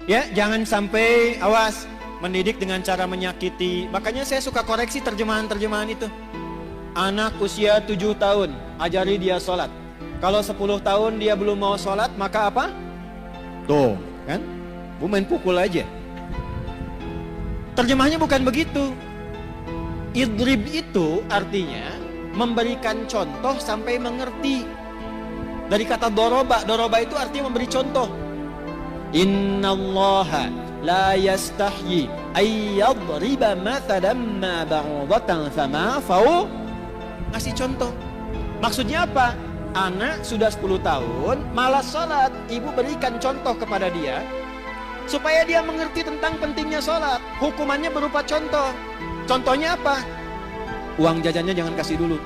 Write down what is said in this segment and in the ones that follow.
Ya, jangan sampai awas mendidik dengan cara menyakiti. Makanya saya suka koreksi terjemahan-terjemahan itu. Anak usia 7 tahun, ajari dia sholat. Kalau 10 tahun dia belum mau sholat, maka apa? Tuh, kan? Bu main pukul aja. Terjemahnya bukan begitu. Idrib itu artinya memberikan contoh sampai mengerti. Dari kata doroba, doroba itu artinya memberi contoh. Innallaha la yastahyi ayyadriba mathalan ma ba'udatan fama fau. Ngasih contoh. Maksudnya apa? Anak sudah 10 tahun malas sholat, ibu berikan contoh kepada dia supaya dia mengerti tentang pentingnya sholat. Hukumannya berupa contoh. Contohnya apa? Uang jajannya jangan kasih dulu,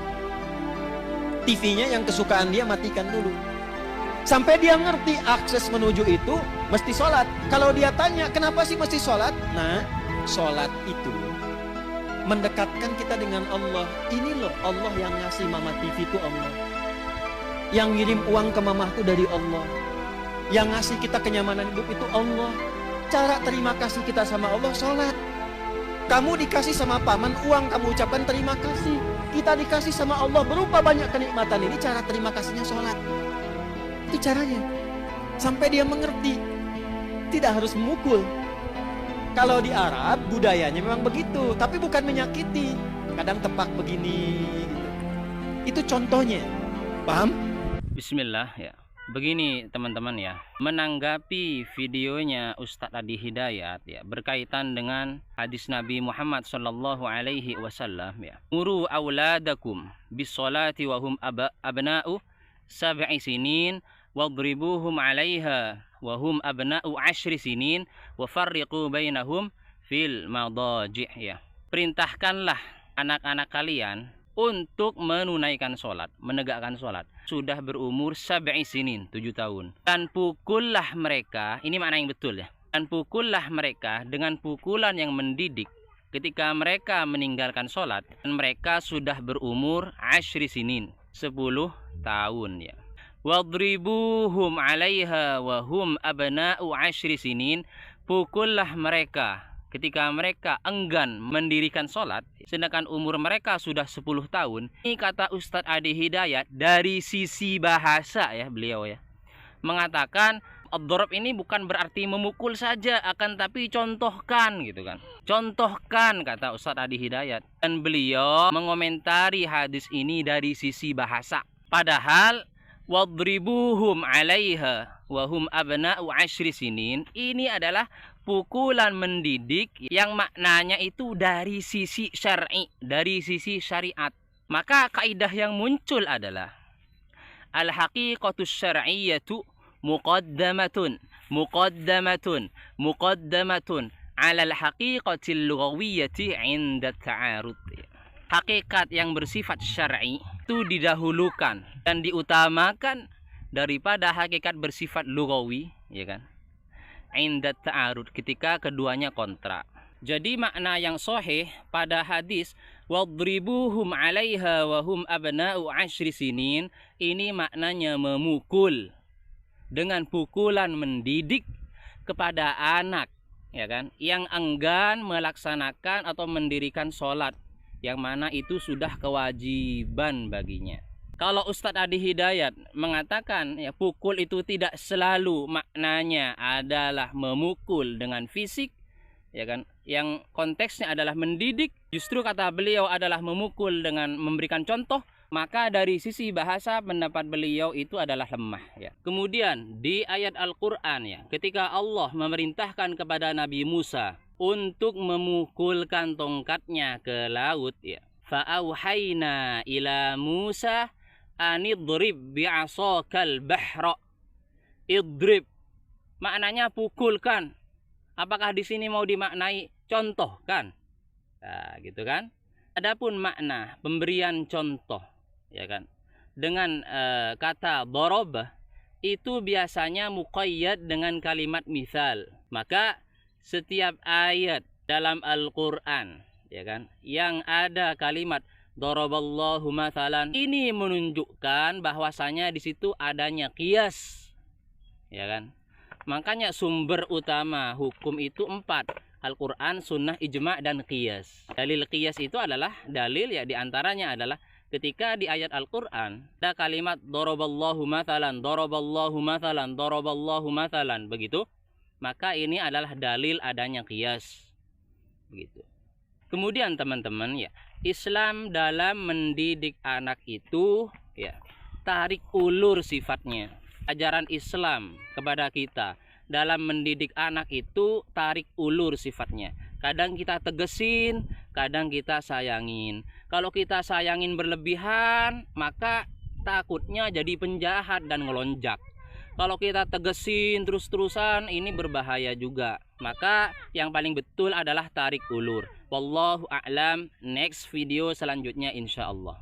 TV-nya yang kesukaan dia matikan dulu, sampai dia ngerti akses menuju itu mesti sholat. Kalau dia tanya kenapa sih mesti sholat, nah sholat itu mendekatkan kita dengan Allah. Ini loh Allah yang ngasih mama TV itu Allah, yang ngirim uang ke mama itu dari Allah, yang ngasih kita kenyamanan hidup itu Allah. Cara terima kasih kita sama Allah sholat. Kamu dikasih sama paman uang, kamu ucapkan terima kasih. Kita dikasih sama Allah berupa banyak kenikmatan, ini cara terima kasihnya sholat. Itu caranya. Sampai dia mengerti. Tidak harus memukul. Kalau di Arab budayanya memang begitu, tapi bukan menyakiti. Kadang tepak begini gitu. Itu contohnya. Paham? Bismillah ya. Begini teman-teman ya, menanggapi videonya Ustadz Adi Hidayat ya berkaitan dengan hadis Nabi Muhammad sallallahu alaihi wasallam ya. Muru auladakum bis-sholati wa hum abna'u sab'i sinin wadribuhum 'alaiha wa hum abna'u 10 sinin wa farriqu bainahum fil madaji' ya. Perintahkanlah anak-anak kalian untuk menunaikan sholat, menegakkan sholat. Sudah berumur 7 sinin, 7 tahun. Dan pukullah mereka, ini makna yang betul ya. Dan pukullah mereka dengan pukulan yang mendidik ketika mereka meninggalkan sholat. Dan mereka sudah berumur 10 sinin, 10 tahun ya. Wadribuhum 'alaiha wa hum abna'u 10 sinin. Pukullah mereka ketika mereka enggan mendirikan sholat, sedangkan umur mereka sudah 10 tahun. Ini kata Ustadz Adi Hidayat dari sisi bahasa ya, beliau ya mengatakan ad-darab ini bukan berarti memukul saja, akan tapi contohkan gitu kan. Contohkan kata Ustadz Adi Hidayat. Dan beliau mengomentari hadis ini dari sisi bahasa. Padahal wadribuhum 'alaiha wa hum abna'u 10 sinin ini adalah pukulan mendidik yang maknanya itu dari sisi syar'i, dari sisi syariat. Maka kaidah yang muncul adalah al-haqiqatus syar'iyyatu muqaddamatun 'ala al-haqiqatil lughawiyyati 'inda ta'arud. Hakikat yang bersifat syar'i itu didahulukan dan diutamakan daripada hakikat bersifat lughawi, ya kan? 'Inda ta'arud, ketika keduanya kontra. Jadi makna yang sahih pada hadis wadribuhum 'alaiha wa hum abna'u 10 sinin ini maknanya memukul dengan pukulan mendidik kepada anak, ya kan, yang enggan melaksanakan atau mendirikan sholat, yang mana itu sudah kewajiban baginya. Kalau Ustadz Adi Hidayat mengatakan ya pukul itu tidak selalu maknanya adalah memukul dengan fisik, ya kan, yang konteksnya adalah mendidik, justru kata beliau adalah memukul dengan memberikan contoh, maka dari sisi bahasa pendapat beliau itu adalah lemah ya. Kemudian di ayat Al-Qur'an ya, ketika Allah memerintahkan kepada Nabi Musa untuk memukulkan tongkatnya ke laut ya, fa'auhayna ila Musa anidrib bi'asakal bahra. Idrib maknanya pukulkan. Apakah di sini mau dimaknai contohkan? Nah, gitu kan? Adapun makna pemberian contoh, ya kan, dengan kata darabah itu biasanya muqayyad dengan kalimat misal. Maka setiap ayat dalam Al-Qur'an, ya kan, yang ada kalimat daraballahu mathalan, ini menunjukkan bahwasanya di situ adanya qiyas, ya kan, Makanya sumber utama hukum itu 4. Al-Quran, Sunnah, Ijma' dan Qiyas. Dalil Qiyas itu adalah dalil ya, diantaranya adalah ketika di ayat Al-Quran ada kalimat daraballahu mathalan, daraballahu mathalan, daraballahu mathalan, begitu. Maka ini adalah dalil adanya Qiyas. Begitu. Kemudian teman-teman ya, Islam dalam mendidik anak itu ya, tarik ulur sifatnya. Ajaran Islam kepada kita dalam mendidik anak itu tarik ulur sifatnya. Kadang kita tegesin, kadang kita sayangin. Kalau kita sayangin berlebihan, maka takutnya jadi penjahat dan ngelonjak. Kalau kita tegesin terus-terusan, ini berbahaya juga. Maka yang paling betul adalah tarik ulur. Wallahu a'lam. Next video selanjutnya insya Allah.